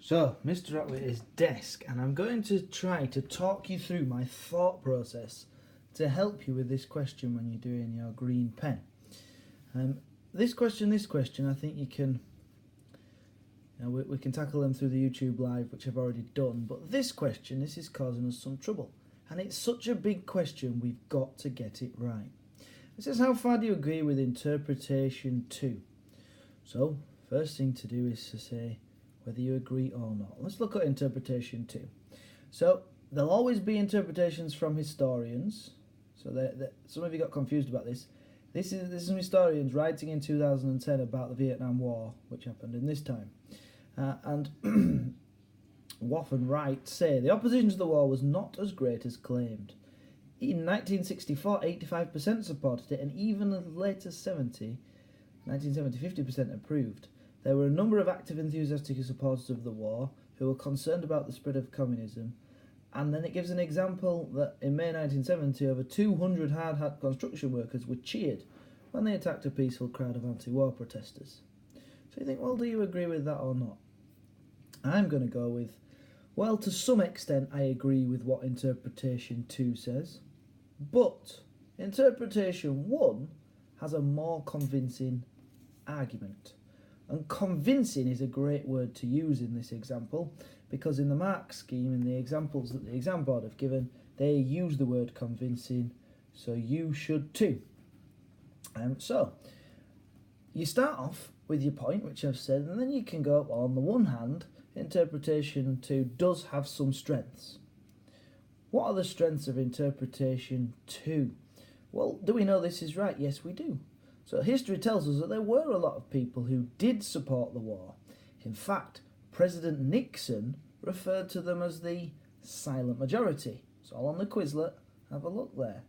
So, Mr. Atwitter's desk, and I'm going to try to talk you through my thought process to help you with this question when you're doing your green pen. This question, I think you can, we can tackle them through the YouTube live, which I've already done, but this is causing us some trouble. And it's such a big question, we've got to get it right. It says, how far do you agree with interpretation 2? So, first thing to do is to say whether you agree or not. Let's look at interpretation 2. So, there'll always be interpretations from historians. So, some of you got confused about this. This is some historians writing in 2010 about the Vietnam War, which happened in this time. And Woff and Wright say the opposition to the war was not as great as claimed. In 1964, 85% supported it, and even as late as 1970, 50% approved. There were a number of active, enthusiastic supporters of the war who were concerned about the spread of communism. And then it gives an example that in May 1970, over 200 hard-hat construction workers were cheered when they attacked a peaceful crowd of anti-war protesters. So you think, well, do you agree with that or not? I'm going to go with, well, to some extent I agree with what interpretation 2 says, but interpretation 1 has a more convincing argument. And convincing is a great word to use in this example, because in the mark scheme, in the examples that the exam board have given, they use the word convincing, so you should too. So, you start off with your point, which I've said, and then you can go, well, on the one hand, interpretation 2 does have some strengths. What are the strengths of interpretation 2? Well, do we know this is right? Yes, we do. So history tells us that there were a lot of people who did support the war. In fact, President Nixon referred to them as the silent majority. It's all on the Quizlet. Have a look there.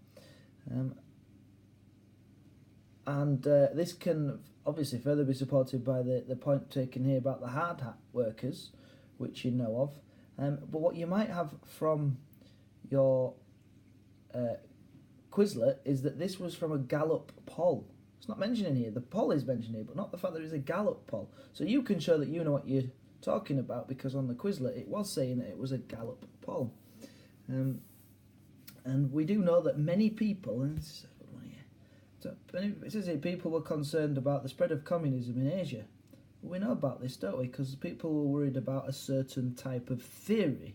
This can obviously further be supported by the point taken here about the hard hat workers, which you know of. But what you might have from your Quizlet is that this was from a Gallup poll. It's not mentioned in here. The poll is mentioned here, but not the fact that it's a Gallup poll. So you can show that you know what you're talking about, because on the Quizlet it was saying that it was a Gallup poll. And we do know that many people, and it says here, people were concerned about the spread of communism in Asia. Well, we know about this, don't we? Because people were worried about a certain type of theory.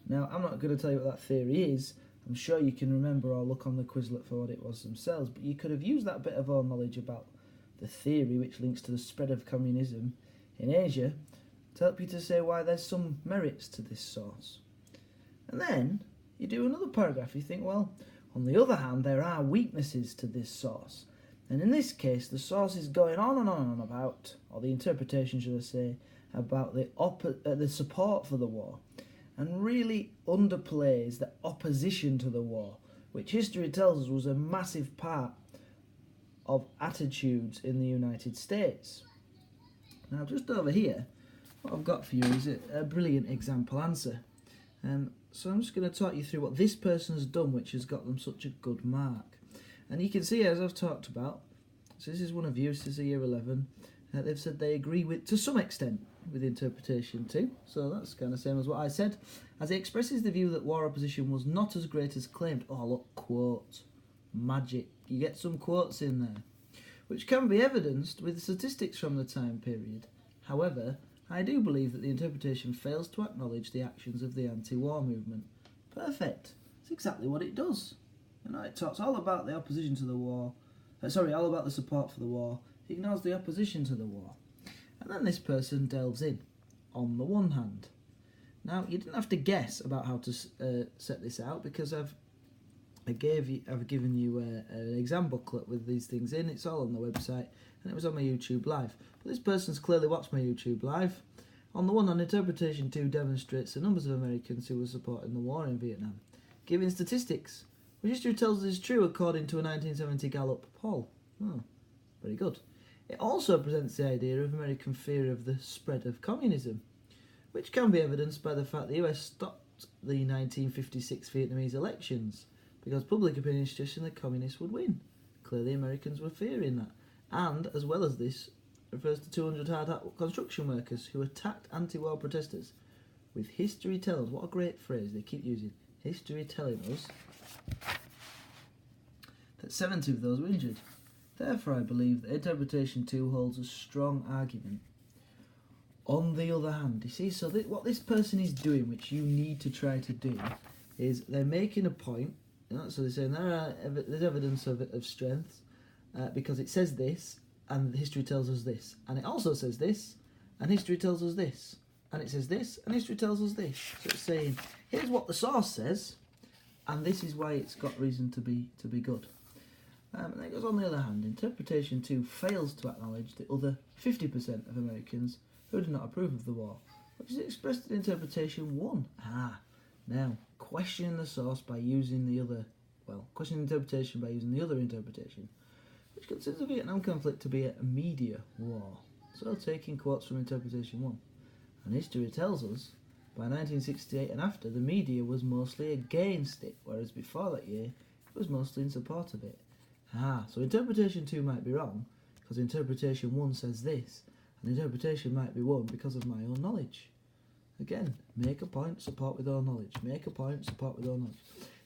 Now, I'm not going to tell you what that theory is. I'm sure you can remember or look on the Quizlet for what it was themselves, but you could have used that bit of our knowledge about the theory which links to the spread of communism in Asia to help you to say why there's some merits to this source. And then you do another paragraph. You think, well, on the other hand, there are weaknesses to this source. And in this case, the source is going on and on and on about, or the interpretation, should I say, about the support for the war, and really underplays the opposition to the war, which history tells us was a massive part of attitudes in the United States. Now, just over here, what I've got for you is a brilliant example answer. So I'm just going to talk you through what this person has done, which has got them such a good mark. And you can see, as I've talked about, so this is one of you, this is a year 11, they've said they agree with, to some extent, with interpretation 2, so that's kind of the same as what I said, as he expresses the view that war opposition was not as great as claimed. Oh look, quote, magic, you get some quotes in there, which can be evidenced with statistics from the time period. However, I do believe that the interpretation fails to acknowledge the actions of the anti-war movement. Perfect, it's exactly what it does. It talks all about the opposition to the war, all about the support for the war, it ignores the opposition to the war. And then this person delves in, on the one hand. Now, you didn't have to guess about how to set this out, because I've given you an exam booklet with these things in. It's all on the website, and it was on my YouTube live. But this person's clearly watched my YouTube live. On the one hand, interpretation 2 demonstrates the numbers of Americans who were supporting the war in Vietnam, giving statistics, which history tells us is true according to a 1970 Gallup poll. Oh, very good. It also presents the idea of American fear of the spread of communism, which can be evidenced by the fact the US stopped the 1956 Vietnamese elections because public opinion suggested the communists would win. Clearly Americans were fearing that. And, as well as this, refers to 200 hard hat construction workers who attacked anti-war protesters. With history telling us, what a great phrase they keep using, history telling us that 70 of those were injured. Therefore, I believe that interpretation 2 holds a strong argument. On the other hand, you see, so what this person is doing, which you need to try to do, is they're making a point. So they're saying there's evidence of strength because it says this, and history tells us this, and it also says this, and history tells us this, and it says this, and history tells us this. So it's saying, here's what the source says, and this is why it's got reason to be good. And then it goes, on the other hand, interpretation 2 fails to acknowledge the other 50% of Americans who do not approve of the war, which is expressed in interpretation 1. Now, questioning the source by using the other, questioning interpretation by using the other interpretation, which considers the Vietnam conflict to be a media war. So taking quotes from interpretation 1. And history tells us, by 1968 and after, the media was mostly against it, whereas before that year, it was mostly in support of it. So interpretation 2 might be wrong, because interpretation 1 says this, and interpretation might be 1 because of my own knowledge. Again, make a point, support with own knowledge. Make a point, support with own knowledge.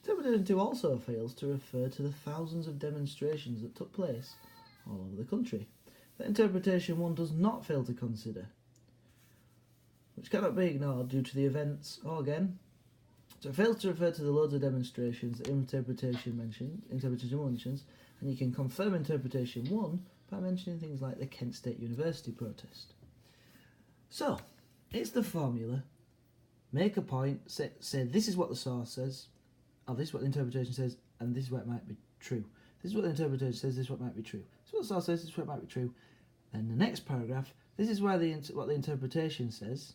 Interpretation 2 also fails to refer to the thousands of demonstrations that took place all over the country, that interpretation 1 does not fail to consider, which cannot be ignored due to the events, again, so it fails to refer to the loads of demonstrations that interpretation 1 mentions, and you can confirm interpretation 1 by mentioning things like the Kent State University protest. So, it's the formula. Make a point, say this is what the source says, or this is what the interpretation says, and this is what might be true. This is what the interpretation says, this is what might be true. This is what the source says, this is what might be true. Then the next paragraph, this is why what the interpretation says,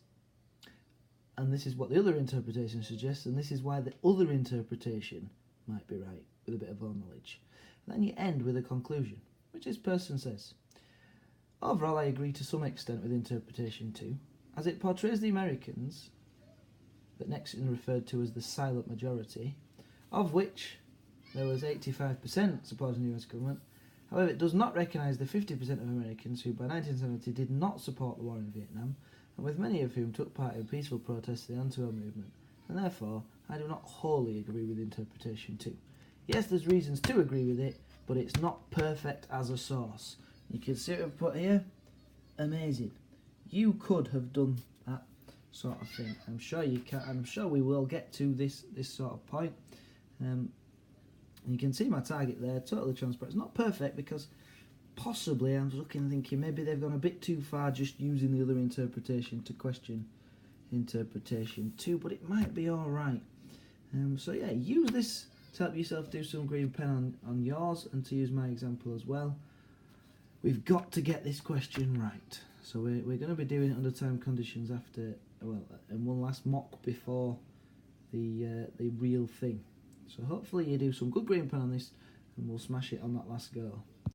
and this is what the other interpretation suggests, and this is why the other interpretation might be right, with a bit of own knowledge. And then you end with a conclusion, which this person says, overall I agree to some extent with interpretation 2, as it portrays the Americans, that Nixon referred to as the silent majority, of which there was 85% supporting the US government. However, it does not recognise the 50% of Americans who by 1970 did not support the war in Vietnam, and with many of whom took part in peaceful protests to the anti-war movement, and therefore I do not wholly agree with interpretation 2. Yes, there's reasons to agree with it, but it's not perfect as a source. You can see what I've put here. Amazing. You could have done that sort of thing. I'm sure you can. I'm sure we will get to this sort of point. You can see my target there, totally transparent. It's not perfect because possibly I'm looking and thinking maybe they've gone a bit too far just using the other interpretation to question interpretation 2, but it might be alright. So yeah, use this to help yourself do some green pen on yours, and to use my example as well. We've got to get this question right. So we're going to be doing it under time conditions after, and one last mock before the real thing. So hopefully you do some good green pen on this, and we'll smash it on that last go.